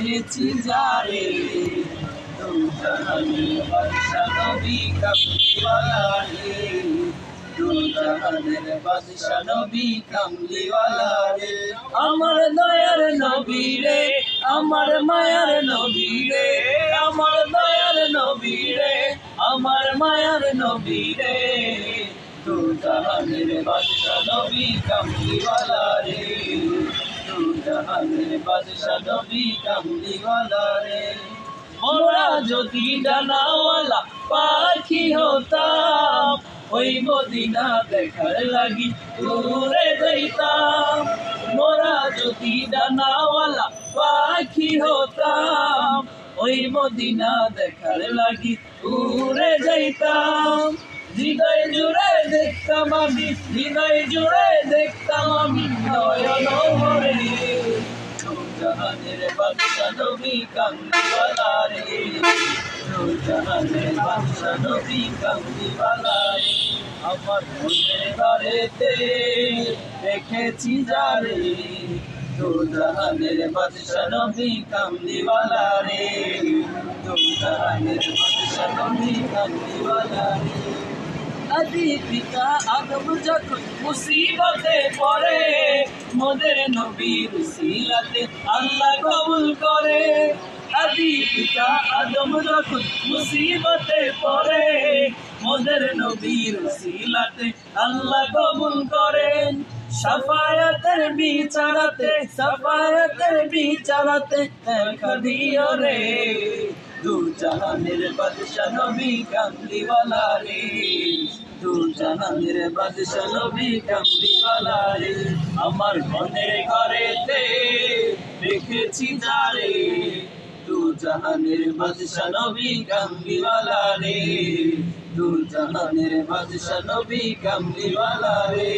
দেখেছি যারে দু জাহানের বাদশা নবী কামলিওয়ালা রে দু জাহানের বাদশা নবী কামলিওয়ালা রে আমার দয়ার নবী রে আমার মায়ার নবী রে আমার দয়ার নবী রে আমার মায়ার নবী রে দু জাহানের বাদশা নবী কামলিওয়ালা রে দু জাহানের বাদশা নবী কামলিওয়ালা রে মোরা যদি ডানাওয়ালা পাখি হতাম ওই মদিনা দেখার লাগি উড়ে যাইতাম মোরা যদি ডানাওয়ালা পাখি হতাম ওই মদিনা দেখার লাগি উড়ে যাইতাম হৃদয় জুড়ে দেখতাম আমি হৃদয় জুড়ে দেখতাম আমি নয়ন ভরে দু জাহানের বাদশা নবী কামলিওয়ালা রে দু জাহানের বাদশা নবী কামলিওয়ালা রে আমার মনের ঘরেতে দেখেছি যারে দু জাহানের বাদশা নবী কামলিওয়ালা রে দু জাহানের বাদশা নবী কামলিওয়ালা রে আদি পিতা আদম যখন মুসিবতে পড়ে মোদের নবীর উসিলাতে আল্লাহ কবুল করে আদি পিতা আদম যখন মুসিবতে পড়ে মোদের নবীর উসিলাতে আল্লাহ কবুল করেন সাফায়াতের বিচারাতে দেখা দিও রে দু জাহানের বাদশা নবী কামলিওয়ালা রে দু জাহানের বাদশা নবী কামলিওয়ালা রে আমার মনের ঘরেতে দেখেছি যারে দু জাহানের বাদশা নবী কামলিওয়ালা রে দু জাহানের বাদশা নবী কামলিওয়ালা রে।